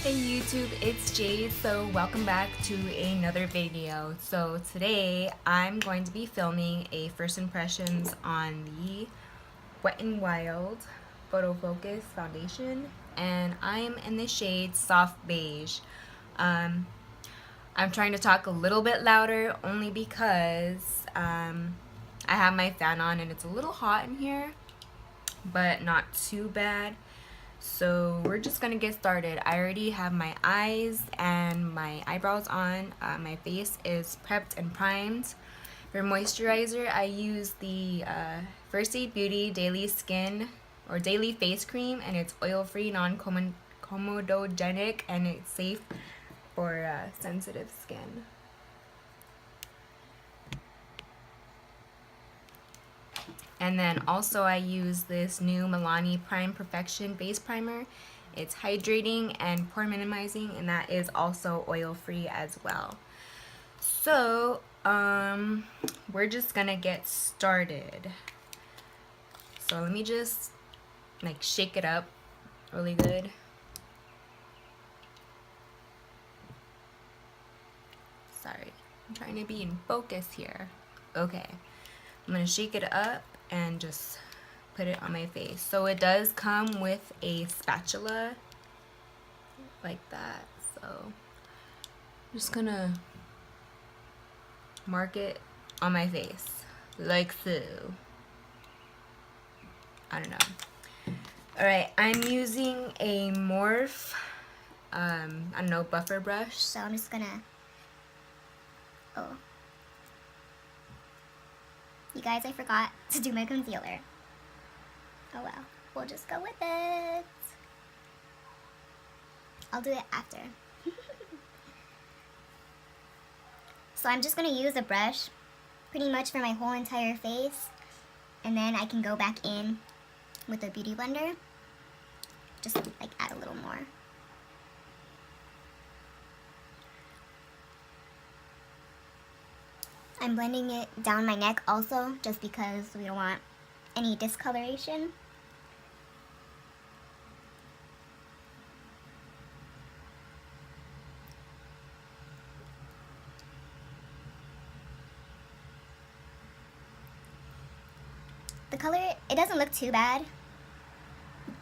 Hey YouTube, it's Jade. So welcome back to another video. So today I'm going to be filming a first impressions on the Wet n Wild Photo Focus foundation, and I'm in the shade Soft Beige. I'm trying to talk a little bit louder only because I have my fan on and it's a little hot in here, but not too bad. So we're just gonna get started. I already have my eyes and my eyebrows on. My face is prepped and primed. For moisturizer, I use the First Aid Beauty Daily Skin or Daily Face Cream, and it's oil-free, non-comedogenic, and it's safe for sensitive skin. And then also I use this new Milani Prime Perfection Base Primer. It's hydrating and pore minimizing, and that is also oil free as well. So we're just gonna get started. So let me just like shake it up really good. Sorry, I'm trying to be in focus here. Okay, I'm gonna shake it up and just put it on my face. So it does come with a spatula like that. So I'm just gonna mark it on my face like so. I don't know. Alright, I'm using a Morphe I don't know, buffer brush. So I'm just gonna, you guys, I forgot to do my concealer. Oh well, we'll just go with it. I'll do it after. So I'm just gonna use a brush pretty much for my whole entire face, and then I can go back in with a beauty blender, just like add a little more. I'm blending it down my neck also, just because we don't want any discoloration. The color, it doesn't look too bad.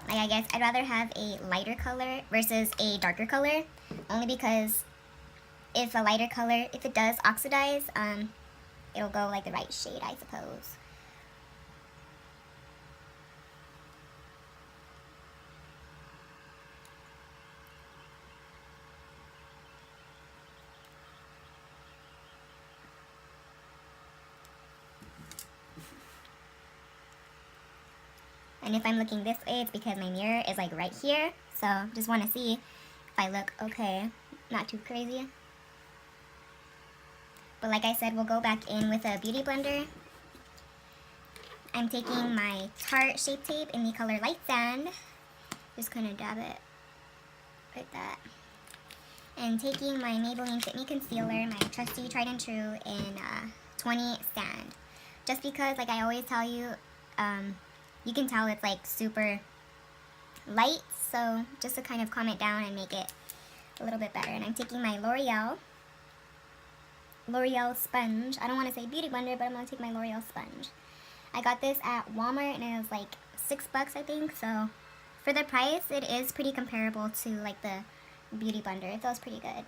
Like, I guess I'd rather have a lighter color versus a darker color, only because if a lighter color, if it does oxidize, it'll go like the right shade, I suppose. And if I'm looking this way, it's because my mirror is like right here. So just want to see if I look okay, not too crazy. But like I said, we'll go back in with a beauty blender. I'm taking my Tarte Shape Tape in the color Light Sand. Just kind of dab it like that. And taking my Maybelline Fit Me Concealer, my trusty tried and true in 20 Sand. Just because, like I always tell you, you can tell it's like super light. So just to kind of calm it down and make it a little bit better. And I'm taking my L'Oreal sponge. I don't want to say beauty blender, but I'm going to take my L'Oreal sponge. I got this at Walmart and it was like $6, I think. So for the price, it is pretty comparable to like the beauty blender. It feels pretty good.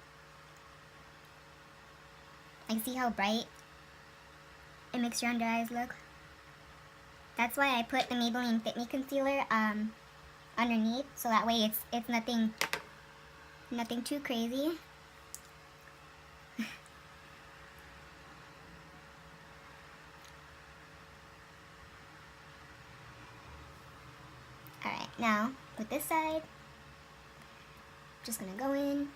Like, see how bright it makes your under eyes look? That's why I put the Maybelline Fit Me Concealer underneath, so that way it's nothing too crazy. Alright, now with this side, just gonna go in.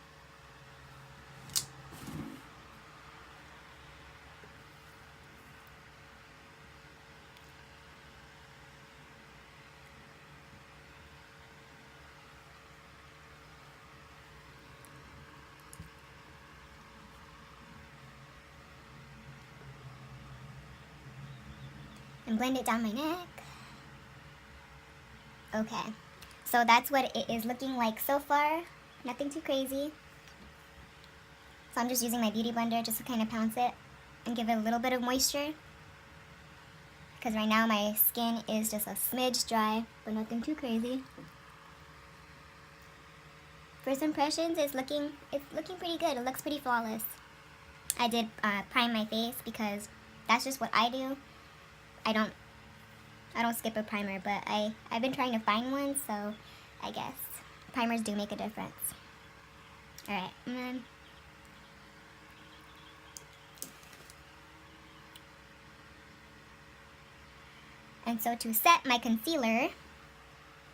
And blend it down my neck. Okay, so that's what it is looking like so far. Nothing too crazy. So I'm just using my beauty blender just to kind of pounce it and give it a little bit of moisture. Because right now my skin is just a smidge dry, but nothing too crazy. First impressions it's looking pretty good. It looks pretty flawless. I did prime my face because that's just what I do. I don't skip a primer, but I've been trying to find one, so I guess primers do make a difference. Alright, and so to set my concealer,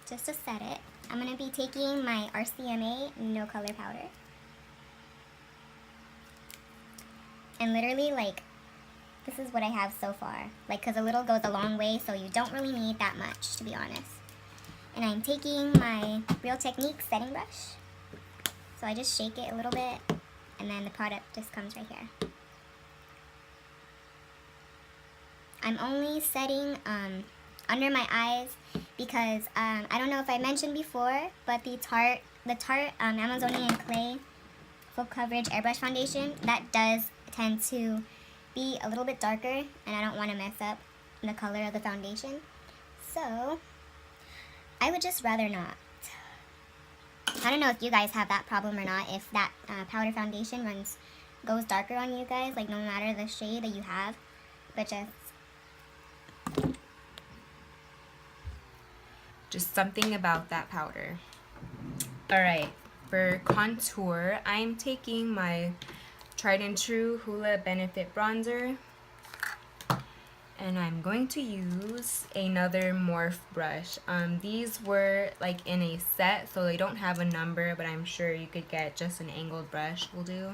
just to set it, I'm going to be taking my RCMA No Color Powder. And literally, like, this is what I have so far. Like, because a little goes a long way, so you don't really need that much, to be honest. And I'm taking my Real Technique setting brush. So I just shake it a little bit, and then the product just comes right here. I'm only setting under my eyes because I don't know if I mentioned before, but the Tarte Amazonian Clay Full Coverage Airbrush Foundation, that does tend to be a little bit darker, and I don't want to mess up the color of the foundation. So I would just rather not. I don't know if you guys have that problem or not, if that powder foundation goes darker on you guys, like no matter the shade that you have, but just something about that powder. Alright, for contour, I'm taking my tried and true Hoola Benefit bronzer, and I'm going to use another Morph brush. These were like in a set, so they don't have a number, but I'm sure you could get just an angled brush will do.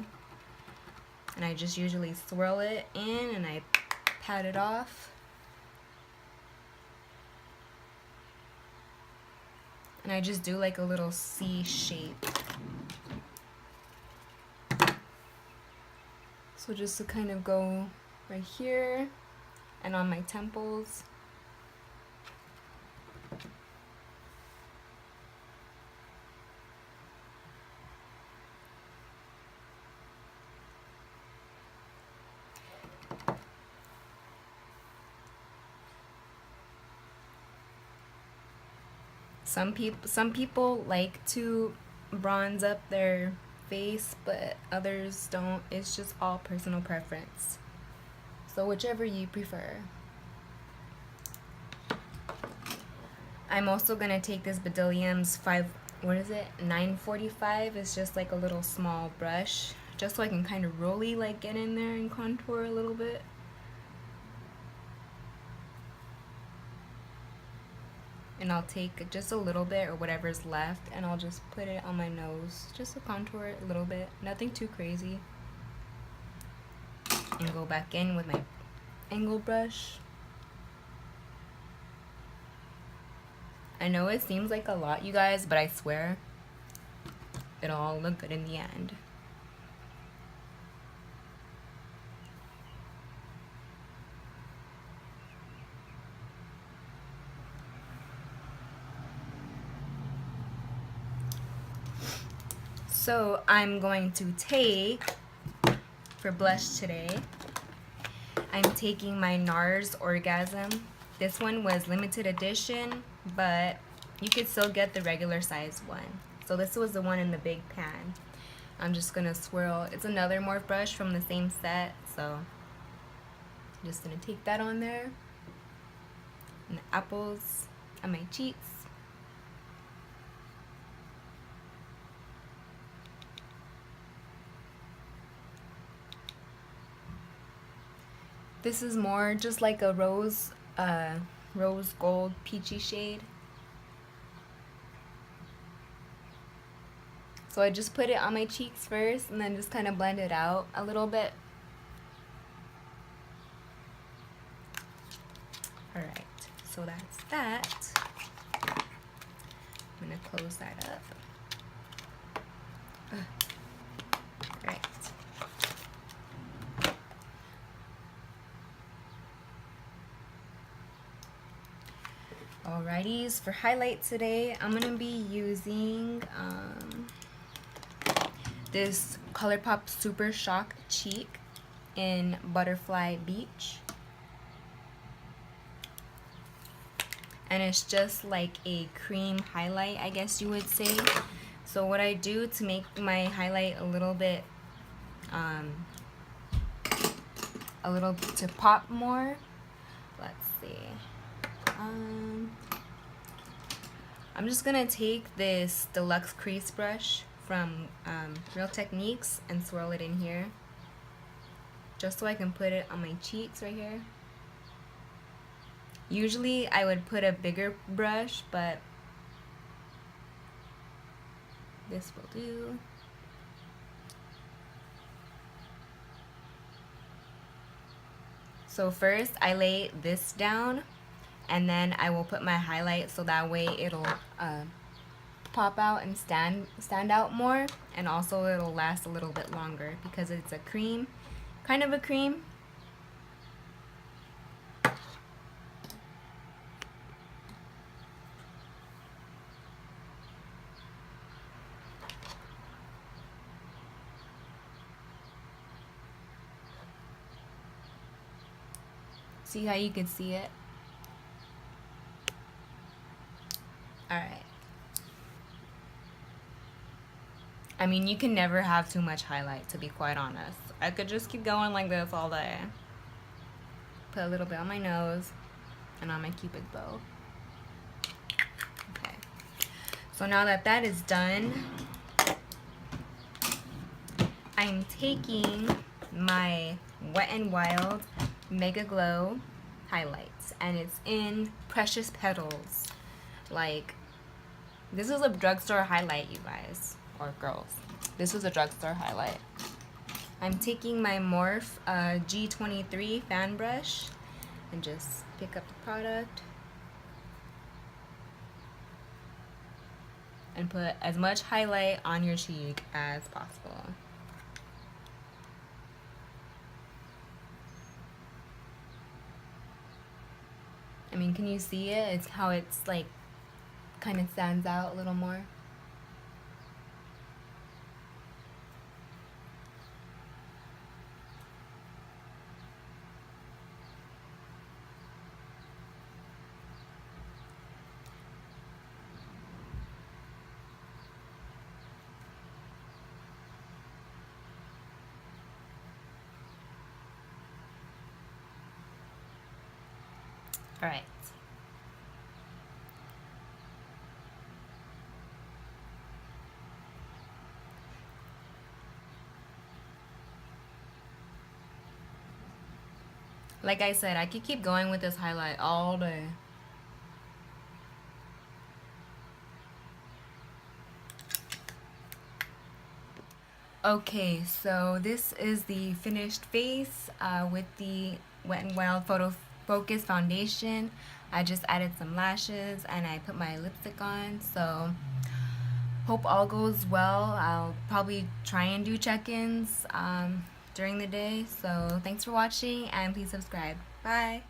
And I just usually swirl it in and I pat it off. And I just do like a little C shape. So just to kind of go right here and on my temples. Some people like to bronze up their face, but others don't. It's just all personal preference. So whichever you prefer. I'm also gonna take this Bedillium's 945. It's just like a little small brush, just so I can kind of really like get in there and contour a little bit. And I'll take just a little bit or whatever's left, and I'll just put it on my nose just to contour it a little bit, nothing too crazy, and go back in with my angle brush. I know it seems like a lot, you guys, but I swear it'll all look good in the end. So I'm going to take, for blush today, I'm taking my NARS Orgasm. This one was limited edition, but you could still get the regular size one. So this was the one in the big pan. I'm just gonna swirl. It's another Morph brush from the same set, so I'm just gonna take that on there. And the apples on my cheeks. This is more just like a rose gold peachy shade. So I just put it on my cheeks first and then just kind of blend it out a little bit. Alright, so that's that. I'm gonna close that up. Right. Alrighties, for highlight today, I'm gonna be using this ColourPop Super Shock Cheek in Butterfly Beige. And it's just like a cream highlight, I guess you would say. So what I do to make my highlight a little bit, to pop more, let's see. I'm just gonna take this deluxe crease brush from Real Techniques and swirl it in here, just so I can put it on my cheeks right here. Usually I would put a bigger brush, but this will do. So first I lay this down, and then I will put my highlight so that way it'll pop out and stand out more, and also it'll last a little bit longer because it's a cream, kind of a cream. See how you can see it? Alright. I mean, you can never have too much highlight, to be quite honest. I could just keep going like this all day. Put a little bit on my nose and on my Cupid's bow. Okay. So now that that is done, I'm taking my Wet n Wild Mega Glow highlights, and it's in Precious Petals. Like, this is a drugstore highlight, you guys, or girls. This is a drugstore highlight. I'm taking my Morphe G23 fan brush and just pick up the product and put as much highlight on your cheek as possible. I mean, can you see it? It's how it's like kind of stands out a little more. All right. Like I said, I could keep going with this highlight all day. Okay, so this is the finished face with the Wet n Wild Photo Focus foundation. I just added some lashes and I put my lipstick on. So hope all goes well. I'll probably try and do check-ins during the day. So thanks for watching, and please subscribe. Bye.